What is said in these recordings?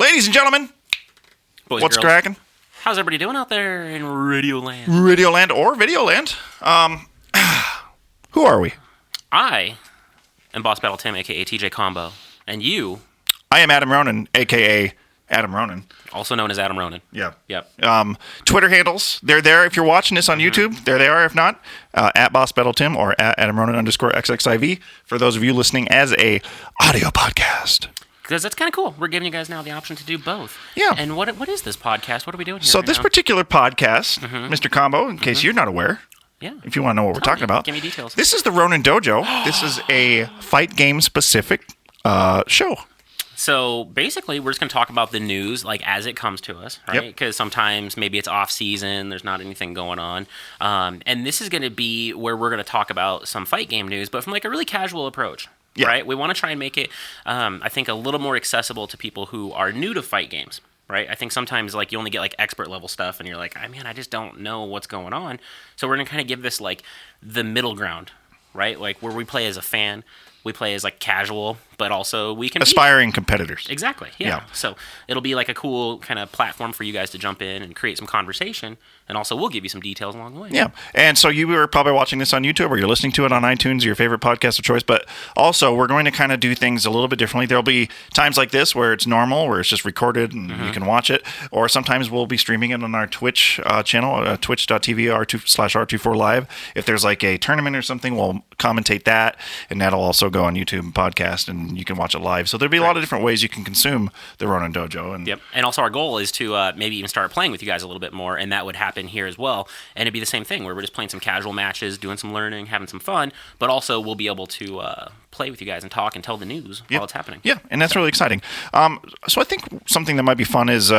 Ladies and gentlemen, Boys, what's girls. cracking? How's everybody doing out there in Radioland? Radioland or Videoland. Who are we? I am Boss Battle Tim, a.k.a. TJ Combo. And you, I am Adam Ronin, a.k.a. Adam Ronin. also known as Adam Ronin. Yeah. Yep. Twitter handles, they're there if you're watching this on YouTube. There they are if not. At Boss Battle Tim or at Adam Ronin _XXIV for those of you listening as a audio podcast. Because that's kind of cool. We're giving you guys now the option to do both. Yeah. And what is this podcast? What are we doing here? So right this now? particular podcast, Mr. Combo, in case you're not aware, Yeah. if you want to know what we're talking about. Give me details. This is the Ronin Dojo. This is a fight game specific show. So basically, we're just going to talk about the news like as it comes to us, right? Yep. Because sometimes maybe it's off season, there's not anything going on, and this is going to be where we're going to talk about some fight game news, but from like a really casual approach. Yeah. Right? We want to try and make it, I think, a little more accessible to people who are new to fight games. Right? I think sometimes like you only get like expert level stuff, and you're like, I just don't know what's going on. So we're gonna kind of give this like the middle ground, right? Like where we play as a fan, we play as like casual, but also we can Aspiring competitors. Exactly. Yeah. So it'll be like a cool kind of platform for you guys to jump in and create some conversation, and also we'll give you some details along the way. Yeah. And so you were probably watching this on YouTube or you're listening to it on iTunes, your favorite podcast of choice. But also, we're going to kind of do things a little bit differently. There'll be times like this where it's normal, where it's just recorded and you can watch it. Or sometimes we'll be streaming it on our Twitch channel, twitch.tv /R24Live. If there's like a tournament or something, we'll commentate that. And that'll also go on YouTube and podcast, and you can watch it live. So there'll be a lot of different ways you can consume the Ronin Dojo. And Yep. And also our goal is to maybe even start playing with you guys a little bit more, and that would happen here as well. And it'd be the same thing where we're just playing some casual matches, doing some learning, having some fun, but also we'll be able to play with you guys and talk and tell the news while it's happening. Yeah, and that's really exciting. So I think something that might be fun is,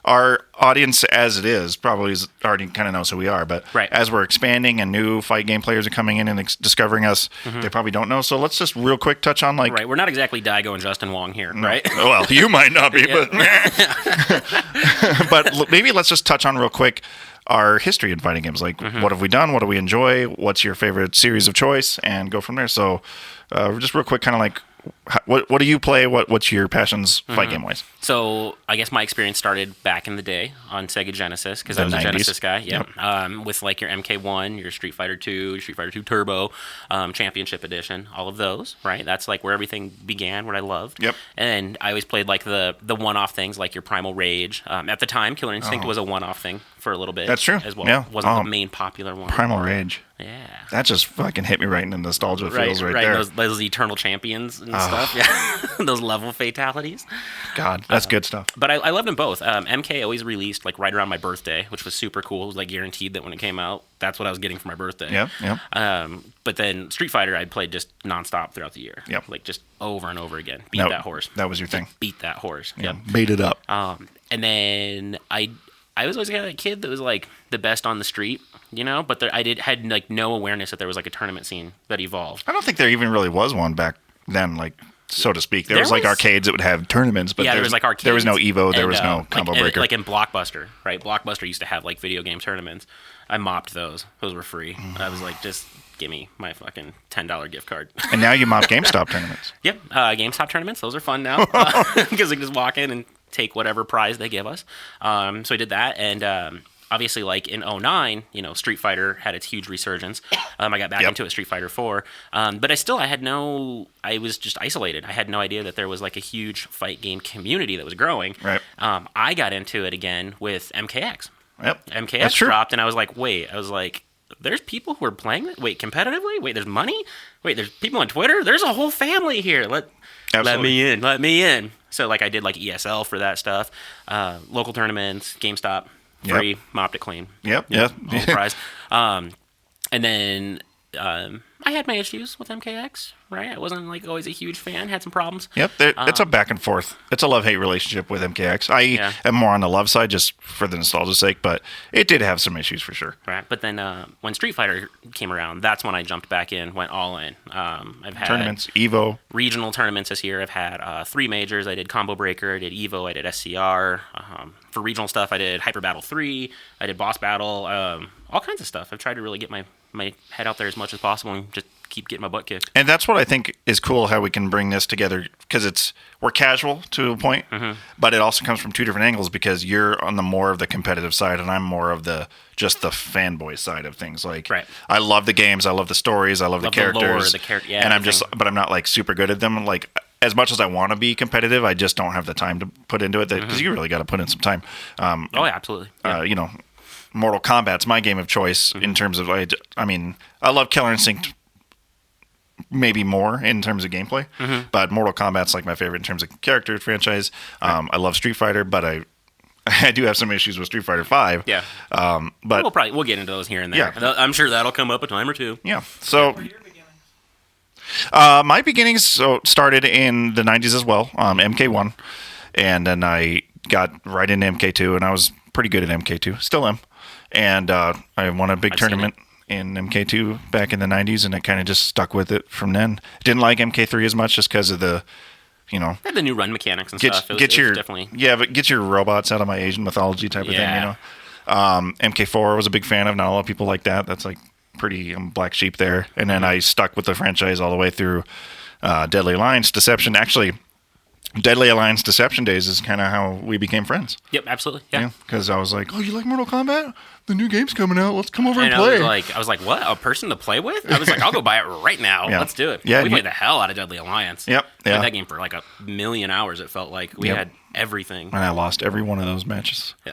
our audience as it is probably already kind of knows who we are, but as we're expanding and new fight game players are coming in and discovering us, they probably don't know. So let's just real quick touch on like... Right, we're not exactly Daigo and Justin Wong here, right? Well, you might not be, but maybe let's just touch on real quick our history in fighting games. Like, what have we done? What do we enjoy? What's your favorite series of choice? And go from there. So just real quick, kind of like, what do you play? What's your passions fight game wise? So I guess my experience started back in the day on Sega Genesis, because I was a 90s. Genesis guy. Yep. With like your MK1, your Street Fighter 2, your Street Fighter 2 Turbo, Championship Edition, all of those. Right. That's like where everything began. What I loved. Yep. And I always played like the one-off things, like your Primal Rage. At the time, Killer Instinct was a one-off thing for a little bit. That's true. As well. Yeah. Wasn't the main popular one. Primal Rage. Yeah. That just fucking hit me right in the nostalgia feels right there. Those eternal champions and stuff. Yeah. Those level fatalities. God, that's good stuff. But I loved them both. MK always released like right around my birthday, which was super cool. It was like guaranteed that when it came out, that's what I was getting for my birthday. Yeah. But then Street Fighter, I played just nonstop throughout the year. Yep. Like just over and over again. Beat that horse. That was your thing. Beat that horse. Yeah. Yep. Bait it up. And then I was always kind of that kid that was like the best on the street, but had like no awareness that there was like a tournament scene that evolved. I don't think there even really was one back then, like, so to speak. There was like arcades that would have tournaments, but there was like arcades. There was no Evo, there was no Combo Breaker. Like in Blockbuster, right? Blockbuster used to have like video game tournaments. I mopped those. Those were free. I was like, just give me my fucking $10 gift card. And now you mop GameStop tournaments. Yep. GameStop tournaments. Those are fun now because we can just walk in and take whatever prize they give us. So I did that. And obviously, like in 2009, Street Fighter had its huge resurgence. I got back into it, Street Fighter 4. But I was just isolated. I had no idea that there was like a huge fight game community that was growing. Right. I got into it again with MKX. Yep. MKX dropped, and I was like, there's people who are playing it? Wait, competitively? Wait, there's money? Wait, there's people on Twitter? There's a whole family here. Let me in. So like I did like ESL for that stuff. Local tournaments, GameStop, free, mopped it clean. Yep. All the prize. And then I had my issues with MKX, right? I wasn't like always a huge fan, had some problems. Yep, it's a back and forth. It's a love-hate relationship with MKX. I am more on the love side just for the nostalgia's sake, but it did have some issues for sure. Right, but then when Street Fighter came around, that's when I jumped back in, went all in. I've had tournaments, Evo. Regional tournaments this year. I've had 3 majors. I did Combo Breaker, I did Evo, I did SCR. For regional stuff, I did Hyper Battle 3, I did Boss Battle, all kinds of stuff. I've tried to really get my head out there as much as possible and just keep getting my butt kicked. And that's what I think is cool, how we can bring this together, because we're casual to a point, but it also comes from two different angles, because you're on the more of the competitive side and I'm more of just the fanboy side of things. Like, I love the games, I love the stories, I love the characters, and but I'm not like super good at them. Like, as much as I want to be competitive, I just don't have the time to put into it, because you really got to put in some time. Oh, yeah, absolutely. Yeah. Mortal Kombat's my game of choice in terms of, I mean, I love Killer Instinct maybe more in terms of gameplay, but Mortal Kombat's like my favorite in terms of character franchise. I love Street Fighter, but I do have some issues with Street Fighter 5. Yeah. But we'll get into those here and there. Yeah. I'm sure that'll come up a time or two. Yeah. So my beginnings started in the 90s as well, MK1, and then I got right into MK2, and I was pretty good at MK2, still am, and I won a big tournament in MK2 back in the 90s, and I kind of just stuck with it from then. Didn't like MK3 as much just because of the, had the new run mechanics and stuff. But get your robots out of my Asian mythology type of thing, MK4 was a big fan of. Not a lot of people like that. That's like pretty black sheep there. And then I stuck with the franchise all the way through Deadly Alliance Deception. Actually, Deadly Alliance Deception days is kind of how we became friends. Yep, absolutely. Yeah. Because I was like, oh, you like Mortal Kombat? The new game's coming out. Let's come over and play. I was like, what? A person to play with? I was like, I'll go buy it right now. Yeah. Let's do it. Yeah, we played the hell out of Deadly Alliance. Yep. We played that game for like 1,000,000 hours, it felt like. We had everything. And I lost every one of those matches. Yeah.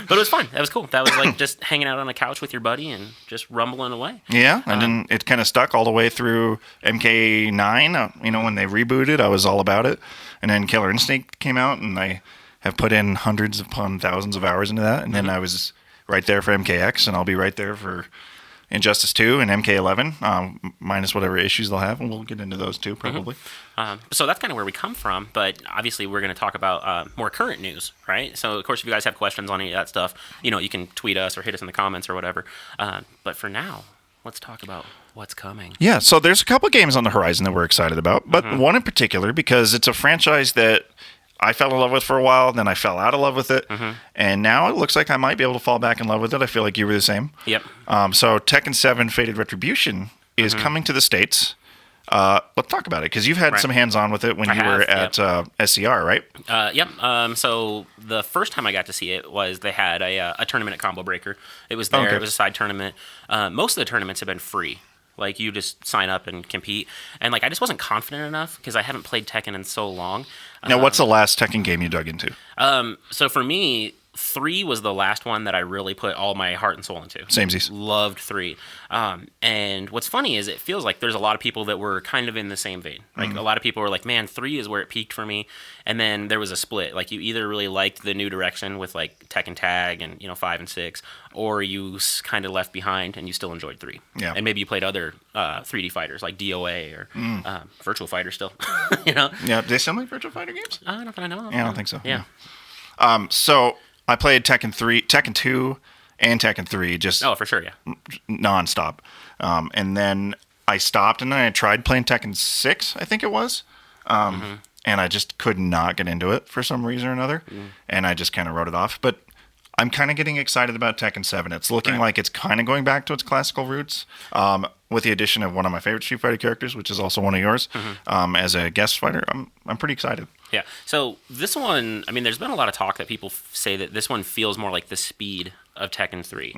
But it was fun. That was cool. That was like just hanging out on the couch with your buddy and just rumbling away. Yeah, and then it kind of stuck all the way through MK9. When they rebooted, I was all about it. And then Killer Instinct came out, and I have put in hundreds upon thousands of hours into that. And then I was right there for MKX, and I'll be right there for Injustice 2 and MK11, minus whatever issues they'll have, and we'll get into those too, probably. So that's kind of where we come from, but obviously we're going to talk about more current news, right? So, of course, if you guys have questions on any of that stuff, you can tweet us or hit us in the comments or whatever. But for now, let's talk about what's coming. Yeah, so there's a couple games on the horizon that we're excited about, but one in particular, because it's a franchise that I fell in love with for a while, then I fell out of love with it, and now it looks like I might be able to fall back in love with it. I feel like you were the same. Yep. So Tekken 7 Fated Retribution is coming to the States. Let's talk about it, because you've had some hands-on with it when you were at SCR, right? Yep. So the first time I got to see it was they had a tournament at Combo Breaker. It was there. Okay. It was a side tournament. Most of the tournaments have been free. Like, you just sign up and compete. And, I just wasn't confident enough because I haven't played Tekken in so long. Now, what's the last Tekken game you dug into? So, for me, 3 was the last one that I really put all my heart and soul into. Samesies. Loved 3. And what's funny is it feels like there's a lot of people that were kind of in the same vein. Like, a lot of people were like, man, 3 is where it peaked for me. And then there was a split. Like, you either really liked the new direction with, Tekken Tag and, 5 and 6, or you kind of left behind and you still enjoyed 3. Yeah. And maybe you played other 3D fighters like DOA or Virtual Fighter still. Yeah, do they still make Virtual Fighter games? Not that I know of. Yeah, I don't think so. Yeah. So I played Tekken 2, and Tekken 3 just for sure, yeah, nonstop. And then I stopped, and then I tried playing Tekken 6, I think it was, and I just could not get into it for some reason or another, and I just kind of wrote it off. But I'm kind of getting excited about Tekken 7. It's looking like it's kind of going back to its classical roots, with the addition of one of my favorite Street Fighter characters, which is also one of yours, as a guest fighter. I'm pretty excited. Yeah. So this one, I mean, there's been a lot of talk that people say that this one feels more like the speed of Tekken 3.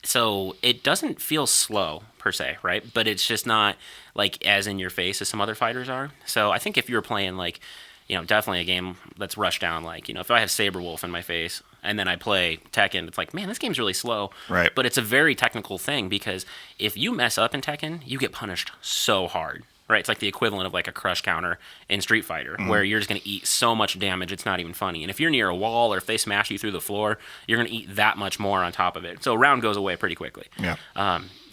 So it doesn't feel slow per se, right? But it's just not as in your face as some other fighters are. So I think if you were playing definitely a game that's rushed down, if I have Saberwolf in my face and then I play Tekken, it's like, man, this game's really slow. Right. But it's a very technical thing, because if you mess up in Tekken, you get punished so hard. Right, it's like the equivalent of a crush counter in Street Fighter, where you're just going to eat so much damage, it's not even funny. And if you're near a wall, or if they smash you through the floor, you're going to eat that much more on top of it. So a round goes away pretty quickly. Yeah.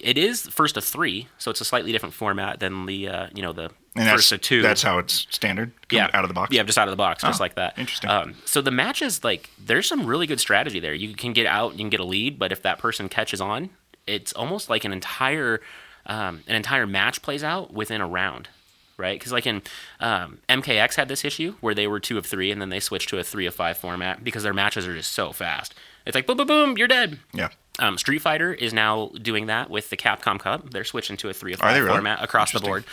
It is first of 3, so it's a slightly different format than the the and first of 2. That's how it's standard. Out of the box. Yeah, just out of the box, just like that. Interesting. So the matches, there's some really good strategy there. You can get out, you can get a lead, but if that person catches on, it's almost like an entire match plays out within a round, right? Because in MKX had this issue where they were 2 of 3, and then they switched to a 3 of 5 format because their matches are just so fast. It's like, boom, boom, boom, you're dead. Yeah. Street Fighter is now doing that with the Capcom Cup. They're switching to a 3 of Are they 5 really? format across the board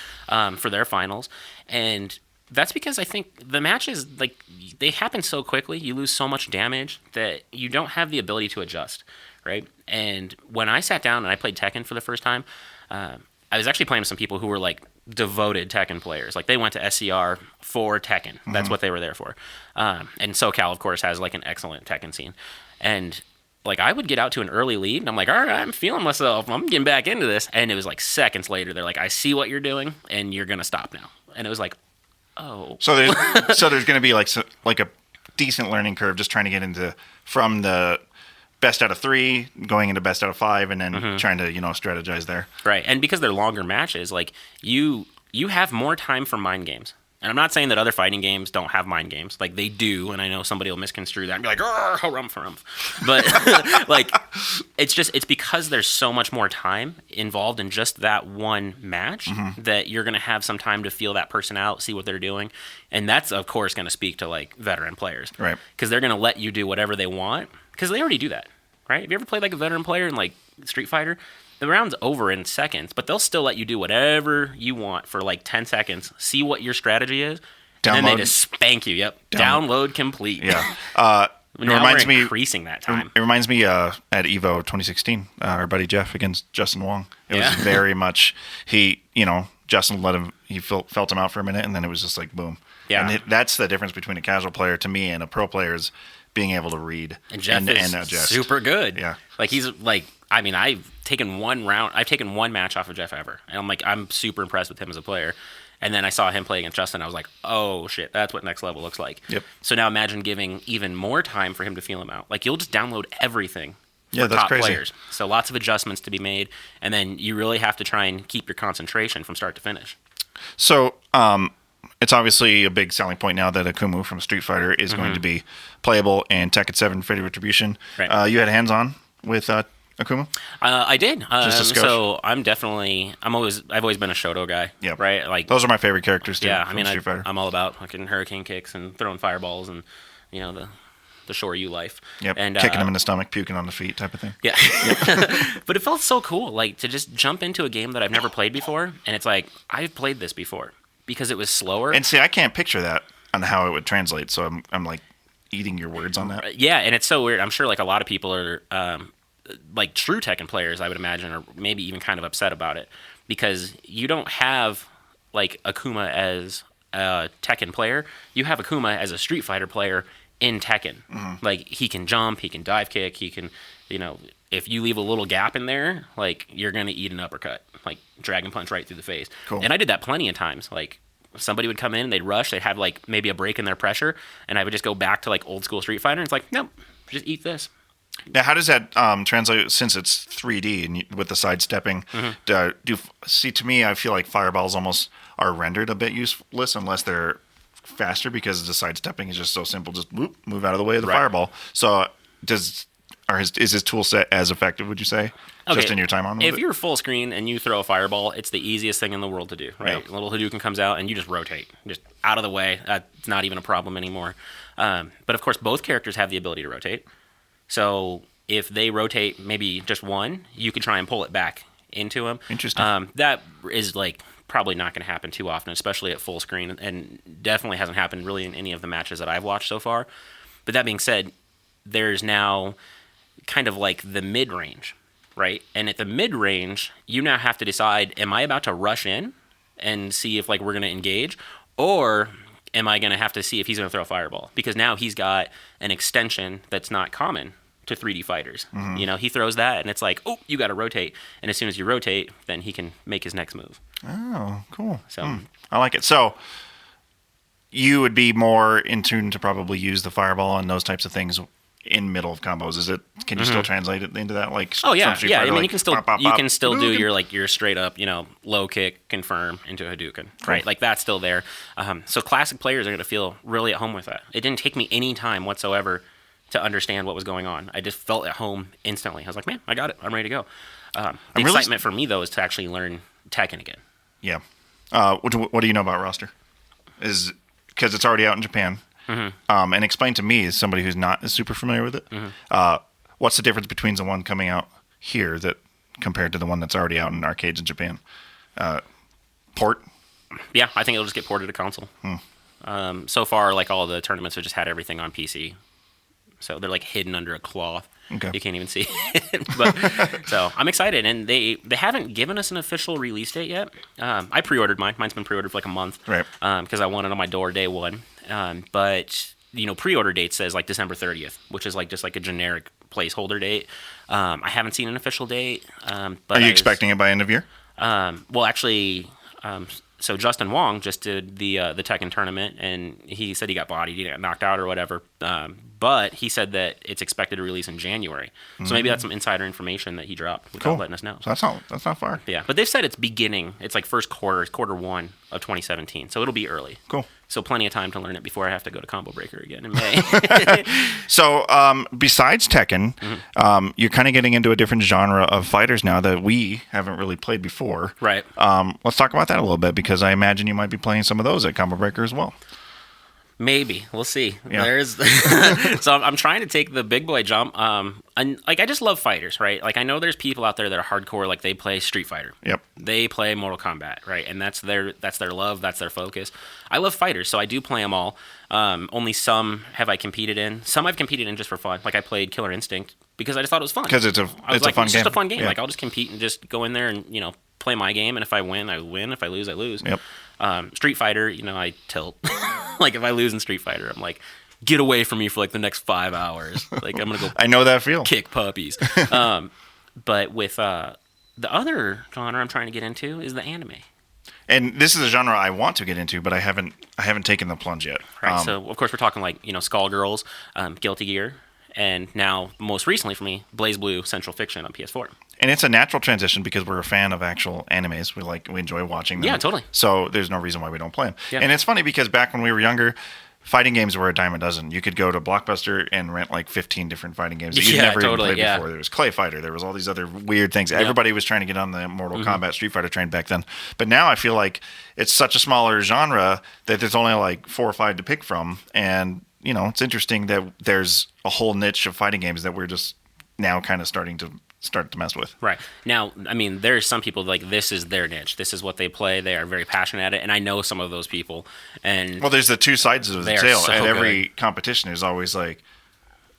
for their finals. And that's because I think the matches, like, they happen so quickly. You lose so much damage that you don't have the ability to adjust, right? And when I sat down and I played Tekken for the first time, I was actually playing with some people who were, like, devoted Tekken players. Like, they went to SCR for Tekken. That's what they were there for. And SoCal, of course, has, like, an excellent Tekken scene. And like, I would get out to an early lead, and I'm like, all right, I'm feeling myself. I'm getting back into this. And it was like seconds later, they're like, I see what you're doing, and you're going to stop now. And it was like, oh. So there's going to be like a decent learning curve just trying to get into from the best out of 3 going into best out of 5 and then trying to, strategize there. Right. And because they're longer matches, like, you have more time for mind games. And I'm not saying that other fighting games don't have mind games. Like, they do, and I know somebody will misconstrue that and be like, harumph. But, like, it's because there's so much more time involved in just that one match that you're going to have some time to feel that person out, see what they're doing. And that's, of course, going to speak to, like, veteran players. Right. Because they're going to let you do whatever they want. Because they already do that, right? Have you ever played, like, a veteran player in, like, Street Fighter? The round's over in seconds, but they'll still let you do whatever you want for like 10 seconds, see what your strategy is, and then they just spank you. Yep. Download complete. Yeah. It reminds me increasing that time. It reminds me at EVO 2016, our buddy Jeff against Justin Wong. It was very much, Justin let him, felt him out for a minute, and then it was just like, boom. Yeah. And that's the difference between a casual player to me and a pro player is being able to read and Jeff is adjust. Super good. Yeah. Like, he's like, I mean, I've taken one match off of Jeff ever. And I'm super impressed with him as a player. And then I saw him play against Justin. I was like, oh, shit, that's what next level looks like. Yep. So now imagine giving even more time for him to feel him out. Like, you'll just download everything for that's top crazy. players. So lots of adjustments to be made. And then you really have to try and keep your concentration from start to finish. So it's obviously a big selling point now that Akumu from Street Fighter is going to be playable in Tekken 7 Fate of Retribution. Right. You had hands-on with Akumu? I did. Just a so I've always been a Shoto guy. Yeah. Right. Like, those are my favorite characters too. Yeah. Street Fighter. I'm all about fucking hurricane kicks and throwing fireballs and, the Shoryu life. Yep. And kicking them in the stomach, puking on the feet, type of thing. Yeah. But it felt so cool, like, to just jump into a game that I've never played before, and it's like, I've played this before because it was slower. And see, I can't picture that on how it would translate. So I'm like eating your words on that. Yeah, and it's so weird. I'm sure like a lot of people are like true Tekken players, I would imagine, or maybe even kind of upset about it because you don't have like Akuma as a Tekken player. You have Akuma as a Street Fighter player in Tekken. Like, he can jump, he can dive kick, he can, if you leave a little gap in there, like, you're going to eat an uppercut, like dragon punch right through the face. Cool. And I did that plenty of times. Like, somebody would come in, they'd rush, they'd have like maybe a break in their pressure, and I would just go back to like old school Street Fighter, and it's like, nope, just eat this. Now, how does that translate since it's 3D and with the sidestepping? To me, I feel like fireballs almost are rendered a bit useless unless they're faster because the sidestepping is just so simple. Just move out of the way of the fireball. So is his tool set as effective, would you say? Okay. Just in your time on with If it? you're full screen and you throw a fireball, it's the easiest thing in the world to do, right? Yeah. A little Hadouken comes out and you just rotate. Just out of the way. It's not even a problem anymore. But of course, both characters have the ability to rotate. So if they rotate maybe just one, you can try and pull it back into them. Interesting. That is like probably not going to happen too often, especially at full screen, and definitely hasn't happened really in any of the matches that I've watched so far. But that being said, there's now kind of like the mid-range, right? And at the mid-range, you now have to decide, am I about to rush in and see if like we're going to engage, or am I going to have to see if he's going to throw a fireball? Because now he's got an extension that's not common to 3D fighters. He throws that, and it's like, oh, you got to rotate. And as soon as you rotate, then he can make his next move. Oh, cool. So I like it. So you would be more in tune to probably use the fireball and those types of things in middle of combos. Is it? Can you still translate it into that? Like, oh yeah, Street yeah. Fighter, I mean, like, you can still pop, pop, pop, you can still do Hadouken? your straight up low kick confirm into a Hadouken, right? Like, that's still there. So classic players are going to feel really at home with that. It didn't take me any time whatsoever to understand what was going on. I just felt at home instantly. I was like, man, I got it. I'm ready to go. The excitement for me though is to actually learn Tekken again. Yeah. What do you know about roster? Is because it's already out in Japan. And explain to me, as somebody who's not super familiar with it, what's the difference between the one coming out here that compared to the one that's already out in arcades in Japan? Port? Yeah, I think it'll just get ported to console. So far, like all the tournaments have just had everything on PC. So they're like hidden under a cloth. Okay. You can't even see it. But, so I'm excited. And they haven't given us an official release date yet. I pre-ordered mine. Mine's been pre-ordered for like a month. Right. Because I want it on my door day one. But, pre-order date says like December 30th, which is like just like a generic placeholder date. I haven't seen an official date. But Are you expecting it by end of year? Well, actually... So Justin Wong just did the Tekken tournament, and he said he got bodied, he got knocked out or whatever. But he said that it's expected to release in January. So maybe that's some insider information that he dropped without letting us know. So that's not far. Yeah, but they've said it's beginning. It's like first quarter, quarter one of 2017. So it'll be early. Cool. So plenty of time to learn it before I have to go to Combo Breaker again in May. So besides Tekken, you're kind of getting into a different genre of fighters now that we haven't really played before. Right. Let's talk about that a little bit, because I imagine you might be playing some of those at Combo Breaker as well. Maybe we'll see. Yeah. So I'm trying to take the big boy jump. And like I just love fighters, right? Like I know there's people out there that are hardcore, like they play Street Fighter. Yep. They play Mortal Kombat, right? And that's their love, that's their focus. I love fighters, so I do play them all. Only some have I competed in. Some I've competed in just for fun. Like I played Killer Instinct because I just thought it was fun. Because it's a fun it's game. just a fun game. Yeah. Like I'll just compete and just go in there and play my game. And if I win, I win. If I lose, I lose. Yep. Street Fighter, I tilt. Like if I lose in Street Fighter, I'm like, get away from me for like the next 5 hours. Like I'm gonna go. I know that feel. Kick puppies. But with the other genre I'm trying to get into is the anime. And this is a genre I want to get into, but I haven't taken the plunge yet. Right. So of course we're talking like Skullgirls, Guilty Gear, and now most recently for me, Blaze Blue Central Fiction on PS4. And it's a natural transition because we're a fan of actual animes. We enjoy watching them. Yeah, totally. So there's no reason why we don't play them. Yeah. And it's funny because back when we were younger, fighting games were a dime a dozen. You could go to Blockbuster and rent like 15 different fighting games that you'd never even played before. There was Clay Fighter. There was all these other weird things. Yep. Everybody was trying to get on the Mortal Kombat Street Fighter train back then. But now I feel like it's such a smaller genre that there's only like 4 or 5 to pick from. And, it's interesting that there's a whole niche of fighting games that we're just now kind of starting to mess with. Right. Now, I mean, there's some people like this is their niche. This is what they play. They are very passionate at it, and I know some of those people. And well, there's the two sides of the tail. So at every competition, there's always like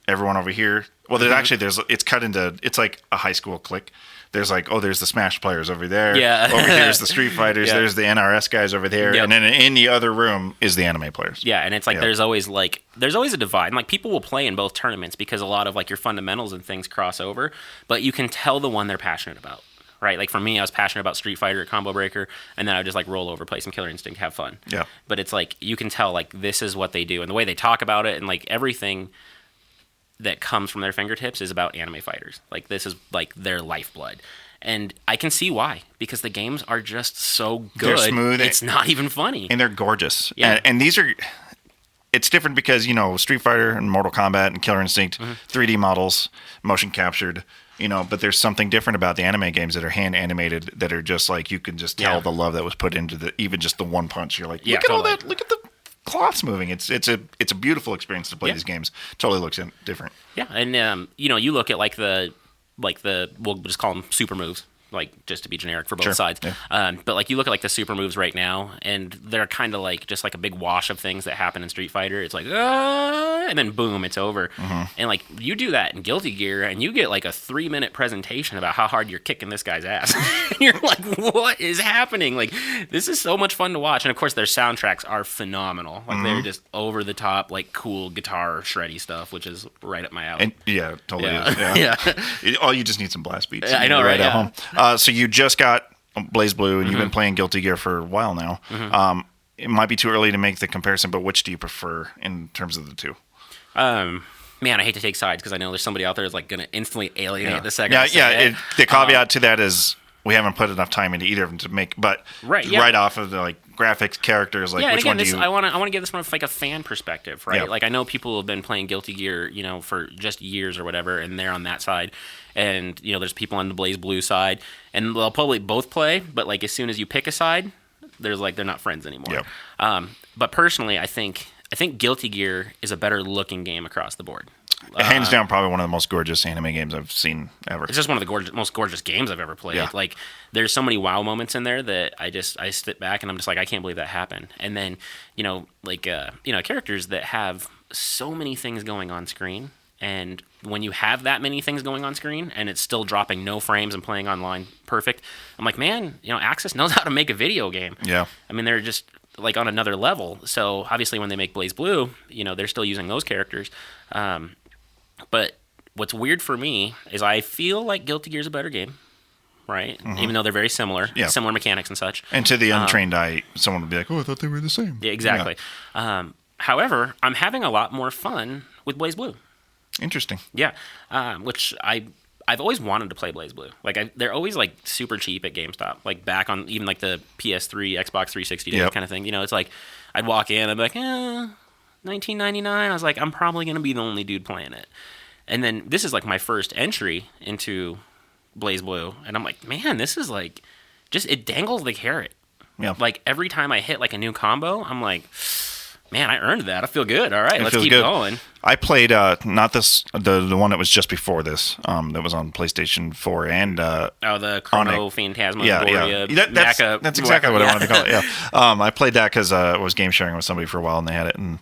everyone over here. Well, it's cut into, it's like a high school clique. There's like, there's the Smash players over there. Yeah. Over here's the Street Fighters. Yeah. There's the NRS guys over there. Yep. And then in the other room is the anime players. Yeah, and it's like there's always a divide. And like people will play in both tournaments because a lot of like your fundamentals and things cross over, but you can tell the one they're passionate about. Right? Like for me, I was passionate about Street Fighter at Combo Breaker, and then I would just like roll over, play some Killer Instinct, have fun. Yeah. But it's like you can tell like this is what they do, and the way they talk about it, and like everything that comes from their fingertips is about anime fighters. Like this is like their lifeblood. And I can see why, because the games are just so good. They're smooth. It's not even funny. And they're gorgeous. Yeah. And these are, it's different because, Street Fighter and Mortal Kombat and Killer Instinct, 3D models, motion captured, but there's something different about the anime games that are hand animated that are just like, you can just tell the love that was put into even just the one punch. You're like, look at all that, look at the cloths moving. It's a beautiful experience to play these games. Totally looks different. Yeah. And, you look at like the we'll just call them super moves, like just to be generic for both sides. Yeah. But like you look at like the super moves right now, and they're kind of like just like a big wash of things that happen in Street Fighter. It's like, and then boom, it's over. And like you do that in Guilty Gear, and you get like a 3-minute presentation about how hard you're kicking this guy's ass. And you're like, what is happening? Like this is so much fun to watch. And of course their soundtracks are phenomenal. Like they're just over the top, like cool guitar shreddy stuff, which is right up my alley. And yeah, totally is. Yeah. All you just need some blast beats. I know, right? At home. So you just got Blaze Blue, and you've been playing Guilty Gear for a while now. It might be too early to make the comparison, but which do you prefer in terms of the two? Man, I hate to take sides because I know there's somebody out there that's like going to instantly alienate the second. The caveat to that is we haven't put enough time into either of them to make, but right off of the like graphics, characters, like which one do you? I want to give this from like a fan perspective, right? Yeah. Like I know people have been playing Guilty Gear, for just years or whatever, and they're on that side, and there's people on the Blaze Blue side, and they'll probably both play, but like as soon as you pick a side, there's like they're not friends anymore. Yeah. But personally, I think Guilty Gear is a better looking game across the board. hands down, probably one of the most gorgeous anime games I've seen ever. It's just one of the most gorgeous games I've ever played. Yeah. Like, there's so many wow moments in there that I sit back and I'm just like, I can't believe that happened. And then, characters that have so many things going on screen. And when you have that many things going on screen and it's still dropping no frames and playing online perfect, I'm like, man, Axis knows how to make a video game. Yeah. I mean, they're just like on another level. So obviously when they make BlazBlue, they're still using those characters. But what's weird for me is I feel like Guilty Gear's a better game, right? Mm-hmm. Even though they're very similar, similar mechanics and such. And to the untrained eye, someone would be like, oh, I thought they were the same. Yeah, exactly. Yeah. However, I'm having a lot more fun with BlazBlue. Interesting. Yeah, which I've always wanted to play BlazBlue. Like they're always like super cheap at GameStop. Like back on even like the PS3, Xbox 360 days kind of thing. It's like I'd walk in, I'd be like, $19.99. I was like, I'm probably gonna be the only dude playing it. And then this is like my first entry into BlazBlue, and I'm like, man, this is like just it dangles the carrot. Yeah. Like every time I hit like a new combo, I'm like, man, I earned that. I feel good. All right, let's keep going. I played not this the one that was just before this. That was on PlayStation 4 and the Chrono Phantasmagoria. Yeah. That's exactly what I wanted to call it. Yeah. I played that because I was game sharing with somebody for a while and they had it. And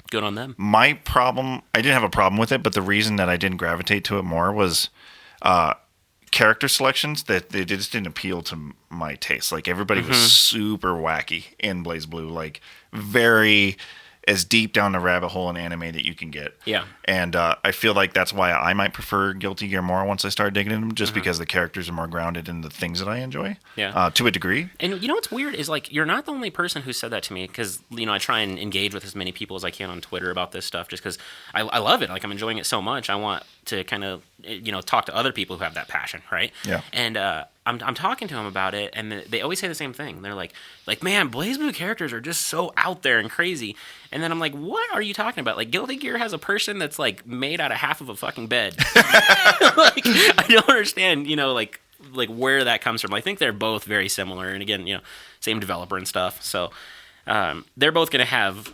good on them. My problem, I didn't have a problem with it, but the reason that I didn't gravitate to it more was character selections that they just didn't appeal to my taste. Like everybody was super wacky in BlazBlue, like very as deep down the rabbit hole in anime that you can get. Yeah. And I feel like that's why I might prefer Guilty Gear more once I start digging in them, just because the characters are more grounded in the things that I enjoy. Yeah. To a degree. And what's weird is like you're not the only person who said that to me, because I try and engage with as many people as I can on Twitter about this stuff, just because I love it. Like I'm enjoying it so much. I want to kind of talk to other people who have that passion, right? Yeah. And I'm talking to them about it, and they always say the same thing. They're like, man, BlazBlue characters are just so out there and crazy. And then I'm like, what are you talking about? Like, Guilty Gear has a person that's like made out of half of a fucking bed. Like, I don't understand, like where that comes from. I think they're both very similar, and again, same developer and stuff. So they're both going to have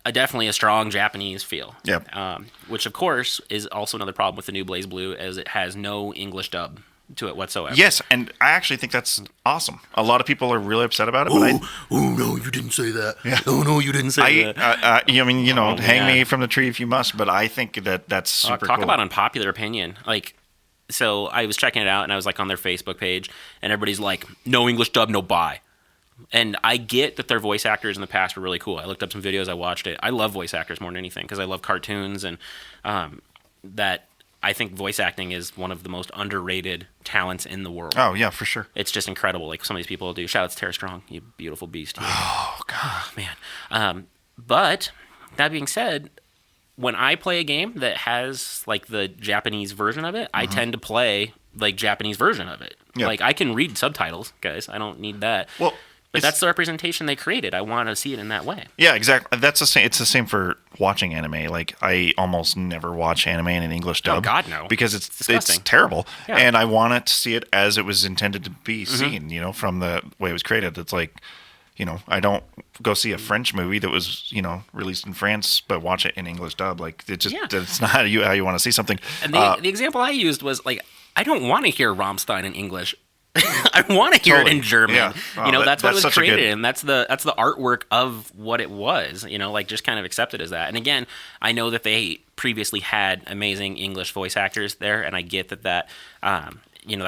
definitely a strong Japanese feel. Yeah. Which of course is also another problem with the new BlazBlue, as it has no English dub to it whatsoever. Yes, and I actually think that's awesome. A lot of people are really upset about it. No, you didn't say that. Yeah. Oh, no, you didn't say that. Hang me from the tree if you must, but I think that's super Talk cool. about unpopular opinion. Like, so I was checking it out, and I was like on their Facebook page, and everybody's like, no English dub, no buy. And I get that their voice actors in the past were really cool. I looked up some videos, I watched it. I love voice actors more than anything, because I love cartoons, and that I think voice acting is one of the most underrated talents in the world. Oh, yeah, for sure. It's just incredible. Like some of these people do. Shout out to Tara Strong, you beautiful beast. Oh, God. Oh, man. But that being said, when I play a game that has like the Japanese version of it, I tend to play like Japanese version of it. Yeah. Like I can read subtitles, guys. I don't need that. Well, but that's the representation they created. I want to see it in that way. Yeah, exactly. That's the same. It's the same for watching anime. Like I almost never watch anime in an English dub. Oh God, no! Because it's terrible, and I want to see it as it was intended to be seen. From the way it was created. It's like, I don't go see a French movie that was released in France, but watch it in English dub. Like it's not how you want to see something. And the example I used was like, I don't want to hear Rammstein in English. I want to hear it in German. Yeah. That's what it was created, and that's the artwork of what it was. Like just kind of accepted as that. And again, I know that they previously had amazing English voice actors there, and I get that that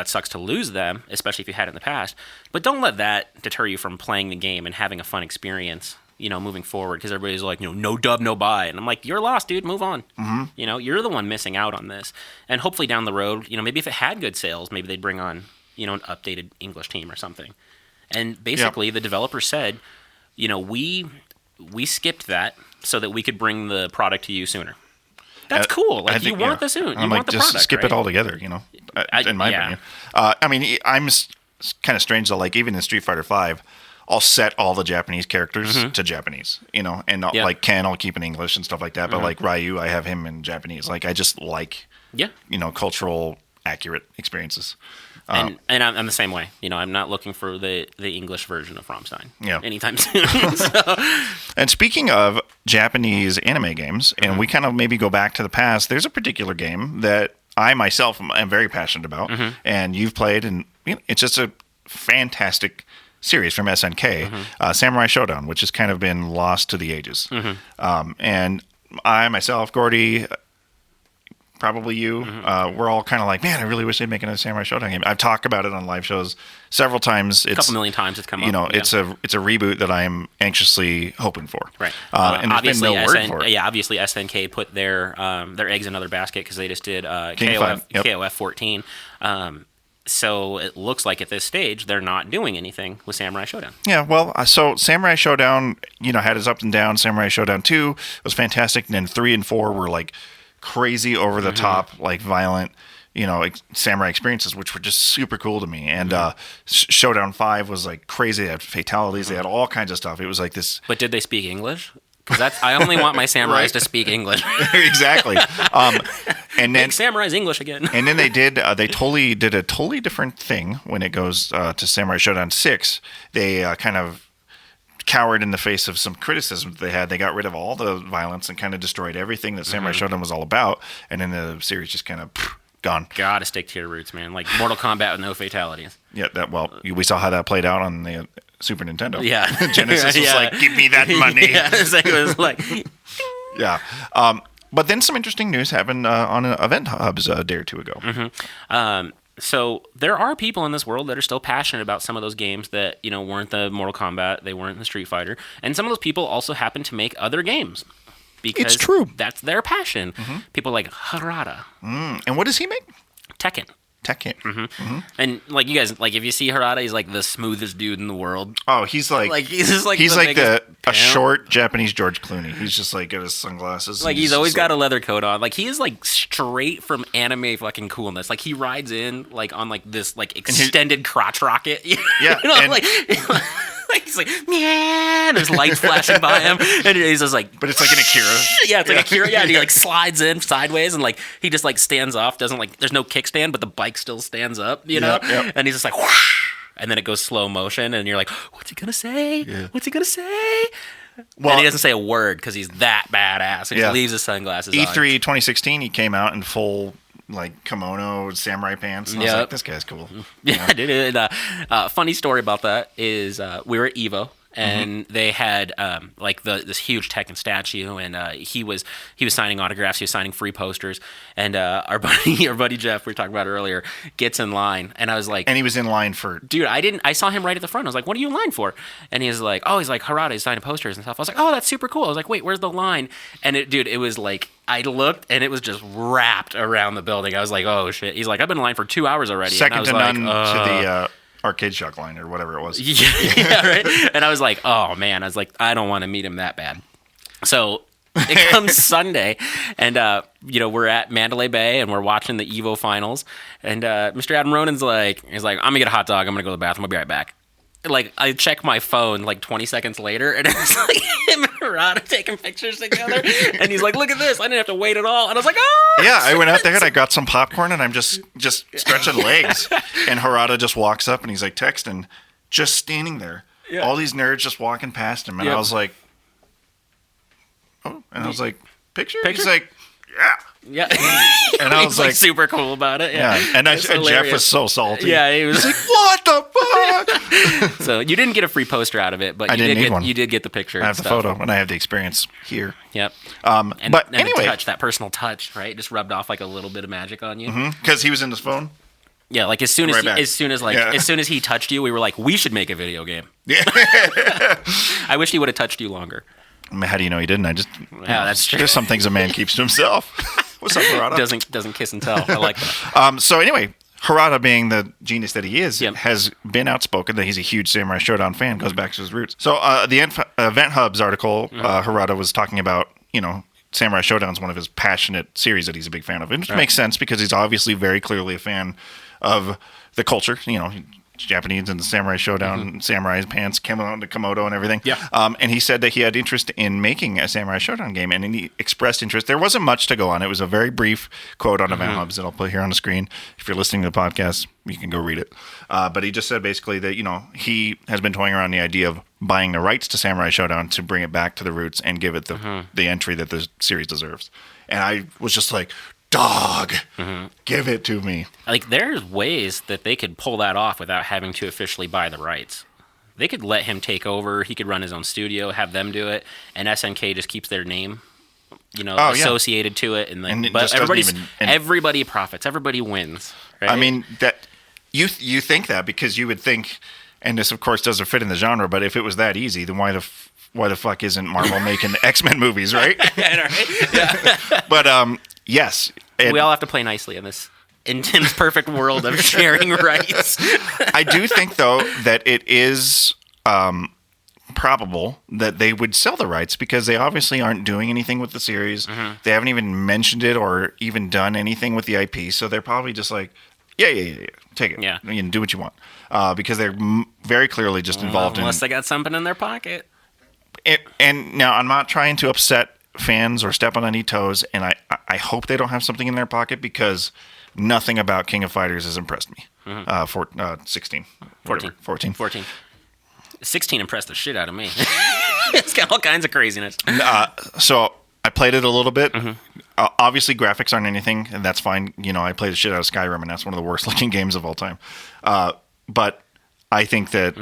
sucks to lose them, especially if you had it in the past. But don't let that deter you from playing the game and having a fun experience. Moving forward, because everybody's like, no dub, no buy, and I'm like, you're lost, dude. Move on. Mm-hmm. You're the one missing out on this, and hopefully down the road, maybe if it had good sales, maybe they'd bring on an updated English team or something. And basically, the developer said, we skipped that so that we could bring the product to you sooner. That's cool. Like, you want the soon. You want the product, skip it all together, in my opinion. I'm kind of strange, though. Like, even in Street Fighter V, I'll set all the Japanese characters to Japanese, and like Ken, I'll keep in English and stuff like that. But like Ryu, I have him in Japanese. Like, I just like, cultural accurate experiences. And I'm the same way. I'm not looking for the English version of Rammstein anytime soon. And speaking of Japanese anime games, and we kind of maybe go back to the past, there's a particular game that I myself am very passionate about, and you've played, and it's just a fantastic series from SNK, Samurai Showdown, which has kind of been lost to the ages. And I myself, Gordy, probably you, we're all kind of like, man, I really wish they'd make another Samurai Showdown game. I've talked about it on live shows several times. A couple million times it's come up. It's a reboot that I'm anxiously hoping for. Right. And there's been no word for it. Yeah, obviously SNK put their eggs in another basket because they just did KOF, KOF 14. So it looks like at this stage they're not doing anything with Samurai Showdown. Yeah, well, so Samurai Showdown, had its ups and downs. Samurai Showdown 2 was fantastic, and then 3 and 4 were like crazy over the top, like violent, samurai experiences, which were just super cool to me. And Showdown 5 was like crazy. They had fatalities. They had all kinds of stuff. It was like this. But did they speak English? Because I only want my samurais to speak English. Exactly. And then make samurais English again. And then they did a totally different thing when it goes to Samurai Showdown 6. They kind of cowered in the face of some criticism that they had. They got rid of all the violence and kind of destroyed everything that Samurai Showdown was all about. And then the series just kind of gone. Gotta stick to your roots, man. Like Mortal Kombat with no fatalities. Yeah, we saw how that played out on the Super Nintendo. Yeah. Genesis was like, give me that money. Yeah, it was like... Yeah. But then some interesting news happened on Event Hubs a day or two ago. So there are people in this world that are still passionate about some of those games that, weren't the Mortal Kombat, they weren't the Street Fighter. And some of those people also happen to make other games. Because it's true. That's their passion. People like Harada. And what does he make? Tekken. And like you guys, like if you see Harada, he's like the smoothest dude in the world. Oh, he's like a short Japanese George Clooney. He's just like got his sunglasses. Like he's always got a leather coat on. Like he is like straight from anime fucking coolness. Like he rides in like on like this like extended crotch rocket. Yeah, like he's like, man, there's lights flashing by him, and he's just like, but it's like an Akira. Yeah, it's like Akira. Yeah, and he like slides in sideways, and like he just like stands off. Doesn't like, there's no kickstand, but the bike still stands up. Yep. And he's just like, whoosh, and then it goes slow motion, and you're like, what's he gonna say? Yeah. What's he gonna say? Well, and he doesn't say a word because he's that badass. He just leaves his sunglasses on. E3 2016, he came out in full like kimono samurai pants, and I was like, this guy's cool. Yeah, dude. Funny story about that is we were at Evo. And they had like this huge Tekken statue, and he was signing autographs, he was signing free posters, and our buddy Jeff, we were talking about earlier, gets in line, and I was like, and he was in line for, dude, I saw him right at the front. I was like, what are you in line for? And he was like, he's like, Harada, he's signing posters and stuff. I was like, oh, that's super cool. I was like, wait, where's the line? And it was like, I looked, and it was just wrapped around the building. I was like, oh shit. He's like, I've been in line for 2 hours already. Second to none to the Arcade Shock line or whatever it was. Yeah, right. And I was like, oh man, I was like, I don't want to meet him that bad. So it comes Sunday, and we're at Mandalay Bay, and we're watching the Evo finals, and Mr. Adam Ronin's like, he's like, I'm gonna get a hot dog, I'm gonna go to the bathroom, I'll be right back. Like I check my phone like 20 seconds later, and it's like him and Harada taking pictures together, and he's like, look at this, I didn't have to wait at all. And I was like, oh yeah, I went out there and I got some popcorn, and I'm just stretching legs, and Harada just walks up and he's like texting, just standing there. Yeah. All these nerds just walking past him, and I was like, oh, and I was like, picture? He's like, yeah. And I was like super cool about it. Yeah. And Jeff was so salty. Yeah, he was like, what the fuck? So you didn't get a free poster out of it, but you did get the picture. I have the photo, and I have the experience here. Yep. But anyway, that personal touch, right? Just rubbed off like a little bit of magic on you. Because he was in his phone. Yeah, like as soon as he touched you, we were like, we should make a video game. Yeah. I wish he would have touched you longer. How do you know he didn't? That's true. There's some things a man keeps to himself. What's up, Harada? Doesn't kiss and tell. I like that. So anyway, Harada, being the genius that he is, has been outspoken that he's a huge Samurai Showdown fan, goes back to his roots. So the Event Hubs article, Harada was talking about, Samurai Showdown is one of his passionate series that he's a big fan of. It makes sense because he's obviously very clearly a fan of the culture, Japanese and the Samurai Showdown, Samurai pants, Komodo and everything. Yeah. And he said that he had interest in making a Samurai Showdown game, and he expressed interest. There wasn't much to go on. It was a very brief quote on Event Hubs that I'll put here on the screen. If you're listening to the podcast, you can go read it. But he just said basically that, he has been toying around the idea of buying the rights to Samurai Showdown to bring it back to the roots and give it the entry that the series deserves. And I was just like, dog, give it to me. Like, there's ways that they could pull that off without having to officially buy the rights. They could let him take over. He could run his own studio, have them do it, and SNK just keeps their name, associated to it. And but everybody profits. Everybody wins. Right? I mean, that you think that because you would think, and this of course doesn't fit in the genre, but if it was that easy, then why the fuck isn't Marvel making X-Men movies, right? Yeah. But yes. We all have to play nicely in Tim's perfect world of sharing rights. I do think, though, that it is probable that they would sell the rights because they obviously aren't doing anything with the series. They haven't even mentioned it or even done anything with the IP, so they're probably just like, yeah, take it. Yeah. You can do what you want. Because they're very clearly just involved unless they got something in their pocket. And now, I'm not trying to upset fans or step on any toes, and I hope they don't have something in their pocket because nothing about King of Fighters has impressed me. 16. 14. 16 impressed the shit out of me. It's got all kinds of craziness. So I played it a little bit. Obviously, graphics aren't anything, and that's fine. I played the shit out of Skyrim, and that's one of the worst looking games of all time. But I think that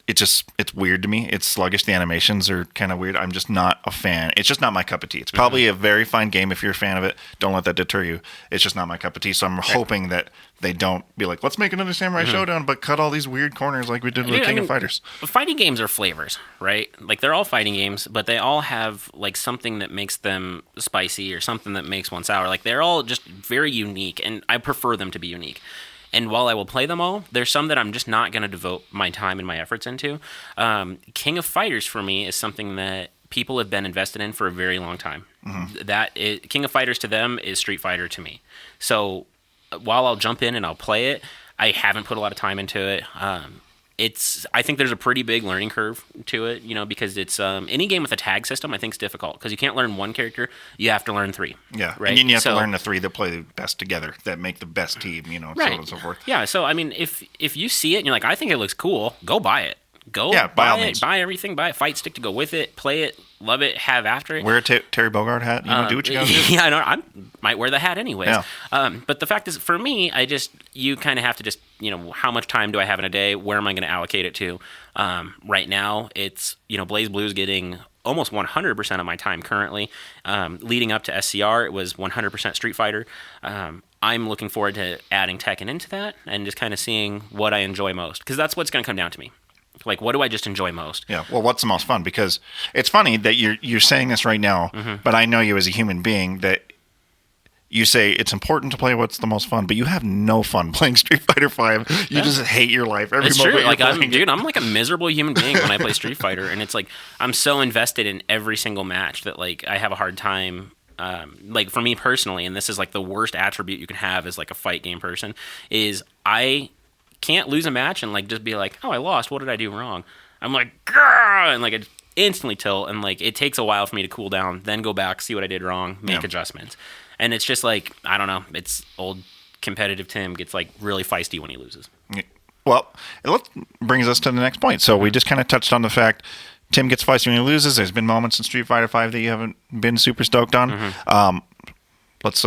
it's weird to me. It's sluggish. The animations are kind of weird. I'm just not a fan. It's just not my cup of tea. It's probably a very fine game if you're a fan of it. Don't let that deter you. It's just not my cup of tea. So I'm hoping that they don't be like, let's make another Samurai Showdown, but cut all these weird corners like we did with King of Fighters. Fighting games are flavors, right? Like, they're all fighting games, but they all have like something that makes them spicy or something that makes one sour. Like, they're all just very unique, and I prefer them to be unique. And while I will play them all, there's some that I'm just not going to devote my time and my efforts into. King of Fighters, for me, is something that people have been invested in for a very long time. King of Fighters to them is Street Fighter to me. So while I'll jump in and I'll play it, I haven't put a lot of time into it. I think there's a pretty big learning curve to it, because it's any game with a tag system I think is difficult because you can't learn one character, you have to learn three. Yeah, right? And then you have to learn the three that play the best together, that make the best team, right. So on and so forth. Yeah, so I mean, if you see it and you're like, I think it looks cool, go buy it. Buy it, buy everything, buy a fight stick to go with it, play it, love it, have after it. Wear a Terry Bogard hat, do what you gotta do. Yeah, I know. I might wear the hat anyways. Yeah. But the fact is, for me, you kind of have to just, how much time do I have in a day? Where am I going to allocate it to? Right now, it's, Blaze Blue's getting almost 100% of my time currently. Leading up to SCR, it was 100% Street Fighter. I'm looking forward to adding Tekken into that and just kind of seeing what I enjoy most, because that's what's going to come down to me. Like, what do I just enjoy most? Yeah, well, what's the most fun? Because it's funny that you're saying this right now, but I know you as a human being that you say it's important to play what's the most fun, but you have no fun playing Street Fighter V. You just hate your life every it's moment. True. Like, I'm like a miserable human being when I play Street Fighter, and it's like I'm so invested in every single match that like I have a hard time. Like, for me personally, and this is like the worst attribute you can have as like a fight game person, is I can't lose a match and like just be like, oh, I lost, what did I do wrong? I'm like, grrr! And like I instantly tilt, and like it takes a while for me to cool down, then go back, see what I did wrong, make adjustments. And it's just like, I don't know, it's old competitive Tim gets like really feisty when he loses. Well, it brings us to the next point. So we just kind of touched on the fact Tim gets feisty when he loses. There's been moments in Street Fighter V that you haven't been super stoked on. Let's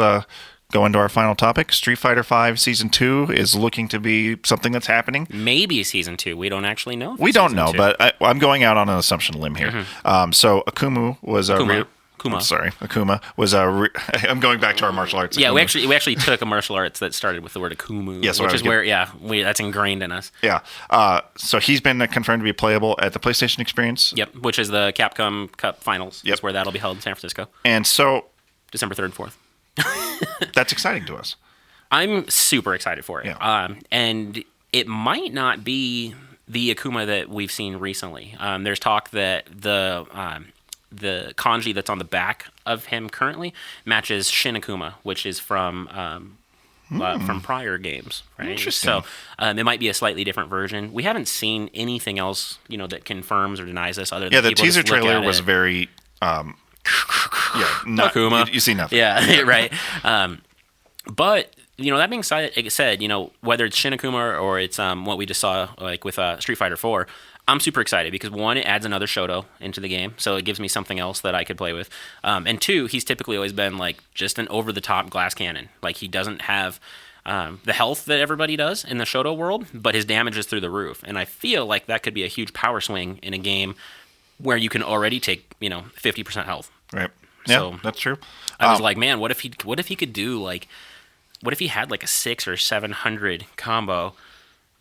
go into our final topic. Street Fighter V Season 2 is looking to be something that's happening. Maybe Season 2. We don't actually know. We don't know, but I'm going out on an assumption limb here. So Akuma was Akuma was I'm going back to our martial arts. Yeah, Akuma. we actually took a martial arts that started with the word Akumu, yes, which is where that's ingrained in us. Yeah. So he's been confirmed to be playable at the PlayStation Experience. Yep, which is the Capcom Cup Finals. Yep. That's where that'll be held in San Francisco. And so December 3rd and 4th. That's exciting to us. I'm super excited for it. Yeah. And it might not be the Akuma that we've seen recently. There's talk that the kanji that's on the back of him currently matches Shin Akuma, which is from from prior games. Right. Interesting. So it might be a slightly different version. We haven't seen anything else, that confirms or denies this other than the people teaser just look trailer at was it. very. Akuma. You see nothing. Yeah, right. But that being said, whether it's Shin Akuma or it's what we just saw like with Street Fighter 4, I'm super excited because one, it adds another Shoto into the game, so it gives me something else that I could play with. And two, he's typically always been like just an over-the-top glass cannon. Like he doesn't have the health that everybody does in the Shoto world, but his damage is through the roof. And I feel like that could be a huge power swing in a game where you can already take 50% health. Right. Yeah, So that's true. I was like, man, what if he could do like, what if he had like a 600 or 700 combo,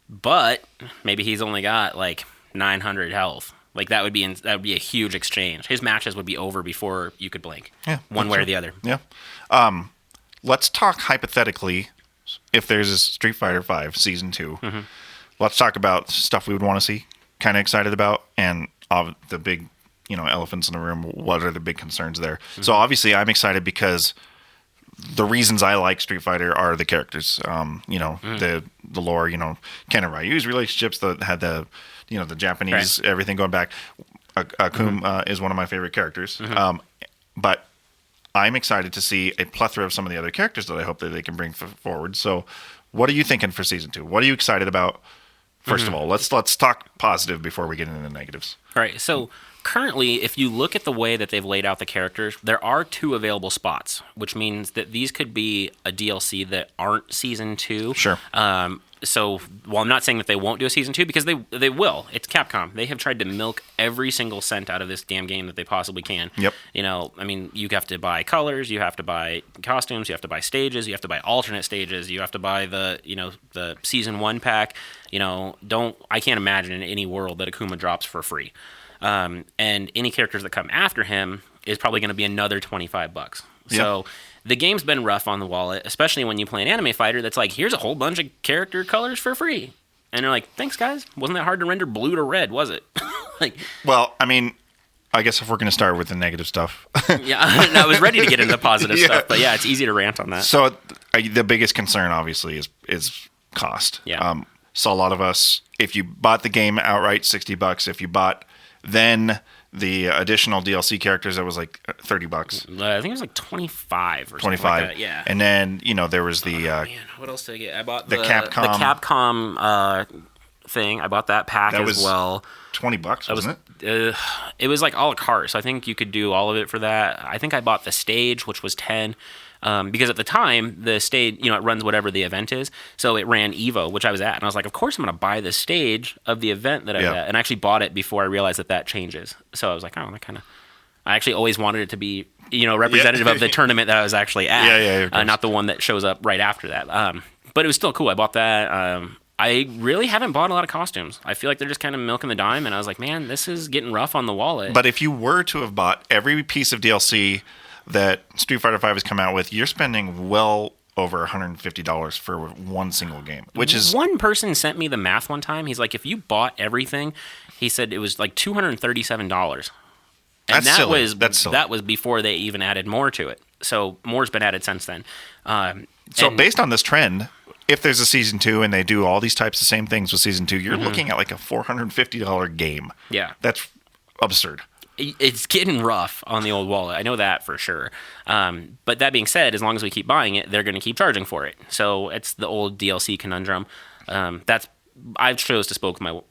but maybe he's only got like 900 health. Like that would be a huge exchange. His matches would be over before you could blink. Yeah, one way or the other. Yeah. Let's talk hypothetically. If there's a Street Fighter V Season 2, let's talk about stuff we would want to see, kind of excited about, and the big, elephants in the room. What are the big concerns there? So obviously, I'm excited because the reasons I like Street Fighter are the characters. The lore. Ken and Ryu's relationships that had the Japanese everything going back. Akuma is one of my favorite characters. But I'm excited to see a plethora of some of the other characters that I hope that they can bring forward. So, what are you thinking for Season 2? What are you excited about? First of all, let's talk positive before we get into the negatives. All right. So currently, if you look at the way that they've laid out the characters, there are 2 available spots, which means that these could be a DLC that aren't Season 2. Sure. So while I'm not saying that they won't do a Season 2, because they will. It's Capcom. They have tried to milk every single cent out of this damn game that they possibly can. Yep. You have to buy colors, you have to buy costumes, you have to buy stages, you have to buy alternate stages, you have to buy the Season 1 pack. I can't imagine in any world that Akuma drops for free. And any characters that come after him is probably going to be another $25. So the game's been rough on the wallet, especially when you play an anime fighter that's like, here's a whole bunch of character colors for free. And they're like, thanks, guys. Wasn't that hard to render blue to red, was it? Well, I guess if we're going to start with the negative stuff. Yeah, I was ready to get into the positive stuff, but yeah, it's easy to rant on that. So the biggest concern, obviously, is cost. Yeah. So a lot of us, if you bought the game outright, $60. If you bought then the additional DLC characters, that was like $30. I think it was like 25 or 25. something like that. Yeah. And then there was the what else did I get? I bought the Capcom thing. I bought that pack as well. $20, wasn't it? It was like a la carte, so I think you could do all of it for that. I think I bought the stage, which was $10. Because at the time, the stage, it runs whatever the event is. So it ran Evo, which I was at. And I was like, of course I'm going to buy the stage of the event that I was at. And I actually bought it before I realized that changes. So I was like, I actually always wanted it to be, representative of the tournament that I was actually at. Not the one that shows up right after that. But it was still cool. I bought that. I really haven't bought a lot of costumes. I feel like they're just kind of milking the dime. And I was like, man, this is getting rough on the wallet. But if you were to have bought every piece of DLC that Street Fighter V has come out with, you're spending well over $150 for one single game, which is... One person sent me the math one time. He's like, if you bought everything, he said it was like $237. And That's silly. That's silly. That was before they even added more to it. So more's been added since then. Based on this trend, if there's a Season 2 and they do all these types of same things with Season 2, you're looking at like a $450 game. Yeah. That's absurd. It's getting rough on the old wallet. I know that for sure. But that being said, as long as we keep buying it, they're going to keep charging for it. So it's the old DLC conundrum. I chose to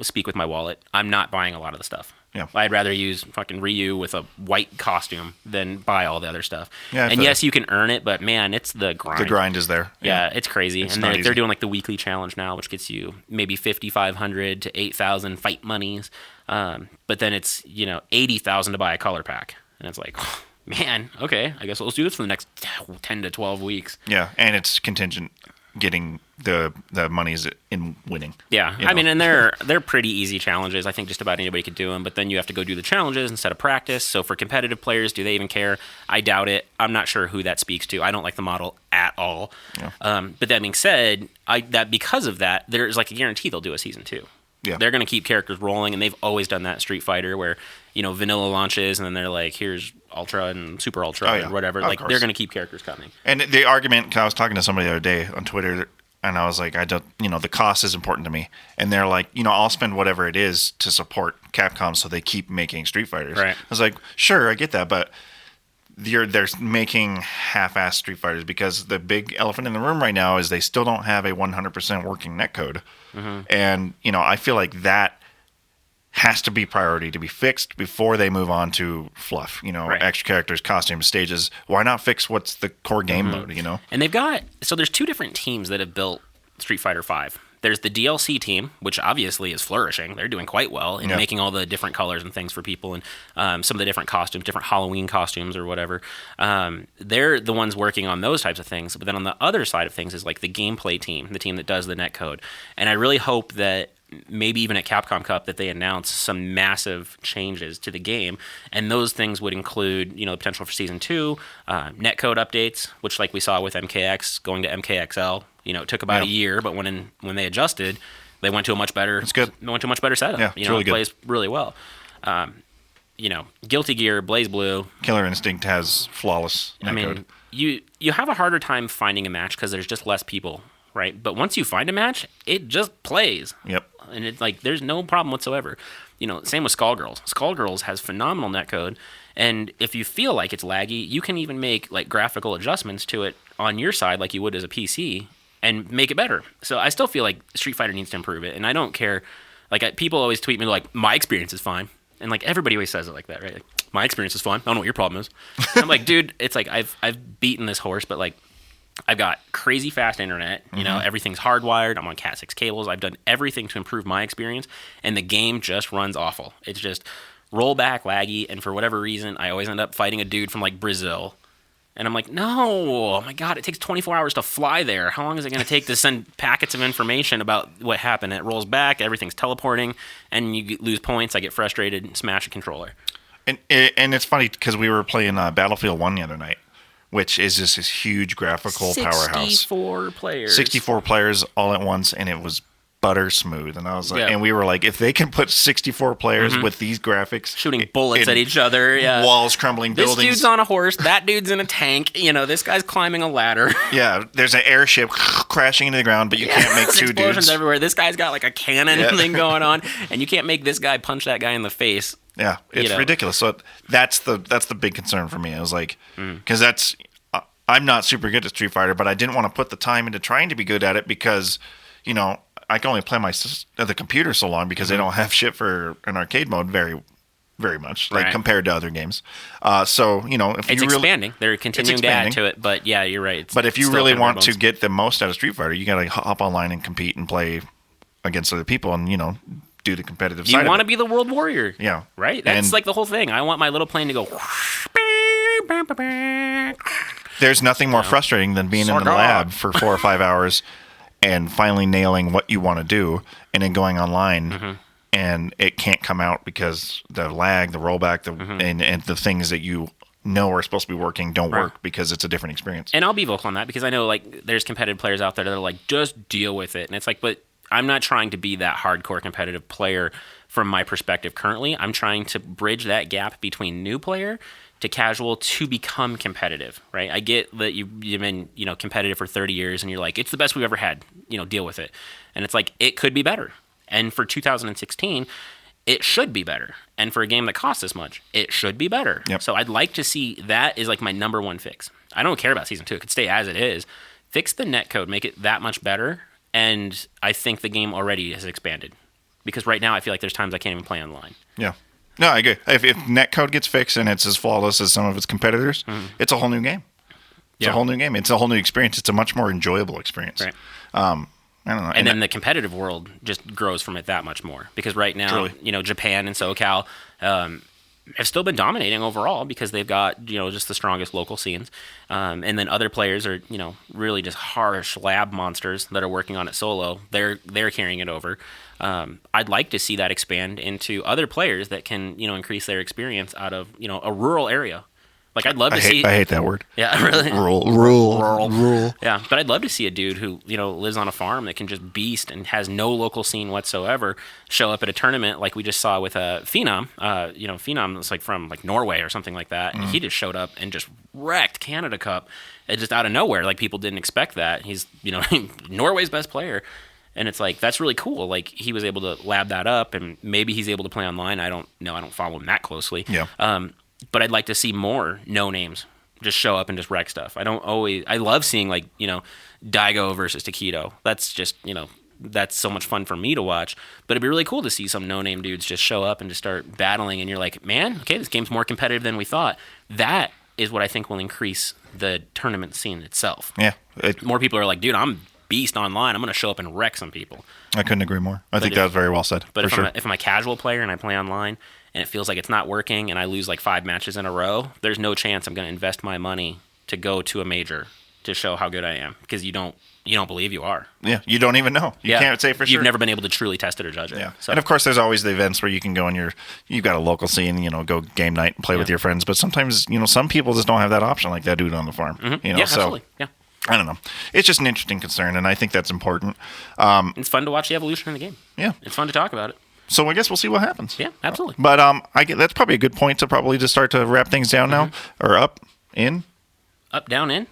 speak with my wallet. I'm not buying a lot of the stuff. Yeah. I'd rather use fucking Ryu with a white costume than buy all the other stuff. Yeah, and yes, you can earn it, but man, it's the grind. The grind is there. Yeah, it's crazy. It's and they're doing like the weekly challenge now, which gets you maybe 5,500 to 8,000 fight monies. But then it's, $80,000 to buy a color pack. And it's like, oh, man, okay, I guess let's do this for the next 10 to 12 weeks. Yeah, and it's contingent getting the monies in winning. Yeah, I mean, and they're pretty easy challenges. I think just about anybody could do them, but then you have to go do the challenges instead of practice. So for competitive players, do they even care? I doubt it. I'm not sure who that speaks to. I don't like the model at all. Yeah. But that being said, because of that, there's like a guarantee they'll do a Season 2. Yeah. They're going to keep characters rolling, and they've always done that in Street Fighter, where vanilla launches, and then they're like, here's Ultra and Super Ultra or whatever. Like they're going to keep characters coming. And the argument, 'cause I was talking to somebody the other day on Twitter, and I was like, I don't, the cost is important to me. And they're like, I'll spend whatever it is to support Capcom so they keep making Street Fighters. Right. I was like, sure, I get that, but they're making half-assed Street Fighters because the big elephant in the room right now is they still don't have a 100% working netcode. And, I feel like that has to be priority to be fixed before they move on to fluff, extra characters, costumes, stages. Why not fix what's the core game mode, And they've got, so there's 2 different teams that have built Street Fighter V. There's the DLC team, which obviously is flourishing. They're doing quite well in making all the different colors and things for people, and some of the different costumes, different Halloween costumes or whatever. They're the ones working on those types of things. But then on the other side of things is like the gameplay team, the team that does the netcode. And I really hope that maybe even at Capcom Cup that they announce some massive changes to the game, and those things would include the potential for Season 2, netcode updates, which like we saw with MKX going to MKXL. It took about a year, but when they adjusted, they went to a much better. It's good. They went to a much better setup. Yeah, it's really it plays really well. Guilty Gear, Blaze Blue. Killer Instinct has flawless netcode. I mean, you have a harder time finding a match because there's just less people, right? But once you find a match, it just plays. Yep. And it's like there's no problem whatsoever. Same with Skullgirls. Skullgirls has phenomenal netcode, and if you feel like it's laggy, you can even make like graphical adjustments to it on your side, like you would as a PC, and make it better. So I still feel like Street Fighter needs to improve it, and I don't care. Like people always tweet me like, my experience is fine, and like everybody always says it like that, right? Like, my experience is fine. I don't know what your problem is. And I'm like, dude, it's like I've beaten this horse, but like I've got crazy fast internet. Everything's hardwired. I'm on Cat 6 cables. I've done everything to improve my experience, and the game just runs awful. It's just rollback laggy, and for whatever reason, I always end up fighting a dude from like Brazil. And I'm like, no, oh my God, it takes 24 hours to fly there. How long is it going to take to send packets of information about what happened? It rolls back, everything's teleporting, and you lose points. I get frustrated and smash a controller. And it's funny because we were playing Battlefield 1 the other night, which is just this huge graphical powerhouse. 64 players. 64 players all at once, and it was butter smooth. And I was like, and we were like, if they can put 64 players with these graphics, shooting bullets at each other, walls crumbling, buildings. This dude's on a horse, that dude's in a tank. This guy's climbing a ladder. Yeah, there's an airship crashing into the ground, but you can't make two explosions dudes everywhere. This guy's got like a cannon thing going on, and you can't make this guy punch that guy in the face. Yeah, it's ridiculous. So that's the big concern for me. I was like, because I'm not super good at Street Fighter, but I didn't want to put the time into trying to be good at it because, I can only play the computer so long because they don't have shit for an arcade mode very, very much, like compared to other games. So, if it's you expanding. They're continuing to add to it, but yeah, you're right. But if you really want to get the most out of Street Fighter, you got to hop online and compete and play against other people and, do the competitive side. You want to be the world warrior. Yeah. Right? That's like the whole thing. I want my little plane to go. There's nothing more frustrating than being in the lab for 4 or 5 hours and finally nailing what you want to do and then going online and it can't come out because the lag, the rollback, and the things that you know are supposed to be working don't work because it's a different experience. And I'll be vocal on that because I know like there's competitive players out there that are like, just deal with it. And it's like, but I'm not trying to be that hardcore competitive player from my perspective currently. I'm trying to bridge that gap between new player to casual to become competitive, right? I get that you've been, competitive for 30 years and you're like, it's the best we've ever had, deal with it. And it's like, it could be better. And for 2016, it should be better. And for a game that costs this much, it should be better. Yep. So I'd like to see that is like my number one fix. I don't care about Season 2. It could stay as it is. Fix the netcode, make it that much better. And I think the game already has expanded. Because right now I feel like there's times I can't even play online. Yeah. No, I agree. If netcode gets fixed and it's as flawless as some of its competitors, it's a whole new game. It's a whole new game. It's a whole new experience. It's a much more enjoyable experience. Right. I don't know. And then the competitive world just grows from it that much more. Because right now, Japan and SoCal have still been dominating overall because they've got, just the strongest local scenes. And then other players are, really just harsh lab monsters that are working on it solo. They're carrying it over. I'd like to see that expand into other players that can, increase their experience out of, a rural area Like, I'd love to see. I hate that word. Yeah, really. Rural. Yeah, but I'd love to see a dude who lives on a farm that can just beast and has no local scene whatsoever show up at a tournament like we just saw with Phenom. Phenom was like from like Norway or something like that, and he just showed up and just wrecked Canada Cup, and just out of nowhere. Like, people didn't expect that. He's Norway's best player. And it's like, that's really cool. Like, he was able to lab that up, and maybe he's able to play online. I don't know. I don't follow him that closely. Yeah. But I'd like to see more no names just show up and just wreck stuff. I love seeing, like, Daigo versus Takedo. That's just, that's so much fun for me to watch. But it'd be really cool to see some no name dudes just show up and just start battling. And you're like, man, okay, this game's more competitive than we thought. That is what I think will increase the tournament scene itself. Yeah. More people are like, dude, I'm beast online. I'm going to show up and wreck some people. I couldn't agree more. I think that was very well said. But if I'm a casual player and I play online and it feels like it's not working and I lose like 5 matches in a row, there's no chance I'm going to invest my money to go to a major to show how good I am, because you don't believe you are. Yeah, you don't even know. You can't say for sure. You've never been able to truly test it or judge it. Yeah. So. And of course, there's always the events where you can go and you've got a local scene, go game night and play with your friends. But sometimes, some people just don't have that option, like that dude on the farm. Mm-hmm. Yeah, absolutely. Yeah. I don't know. It's just an interesting concern, and I think that's important. It's fun to watch the evolution in the game. Yeah. It's fun to talk about it. So I guess we'll see what happens. Yeah, absolutely. But that's probably a good point to just start to wrap things down now, or up, in. Up, down, in.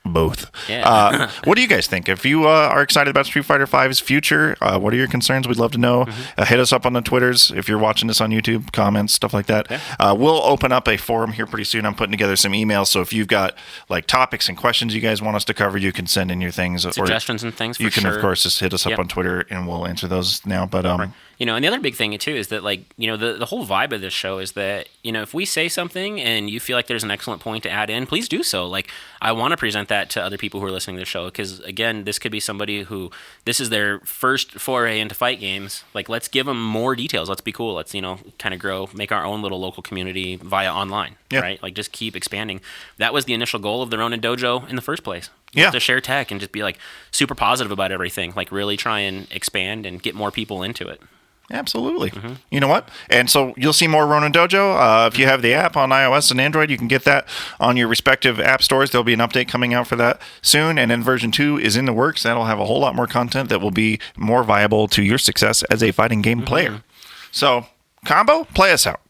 Both. Yeah. What do you guys think? If you are excited about Street Fighter V's future, what are your concerns? We'd love to know. Hit us up on the Twitters if you're watching this on YouTube, comments, stuff like that. Yeah. We'll open up a forum here pretty soon. I'm putting together some emails, so if you've got like topics and questions you guys want us to cover, you can send in your things. Suggestions and things, you can, of course, just hit us up on Twitter, and we'll answer those now. But right. And the other big thing, too, is that, like, the whole vibe of this show is that, if we say something and you feel like there's an excellent point to add in, please do so. Like, I want to present that to other people who are listening to the show, because, again, this could be somebody who, this is their first foray into fight games. Like, let's give them more details. Let's be cool. Let's, kind of grow, make our own little local community via online, right? Like, just keep expanding. That was the initial goal of the Ronin Dojo in the first place. Yeah. To share tech and just be, like, super positive about everything. Like, really try and expand and get more people into it. Absolutely. You know what? And so you'll see more Ronin Dojo. If you have the app on iOS and Android, you can get that on your respective app stores. There'll be an update coming out for that soon. And then version 2 is in the works. That'll have a whole lot more content that will be more viable to your success as a fighting game player. So, Combo, play us out.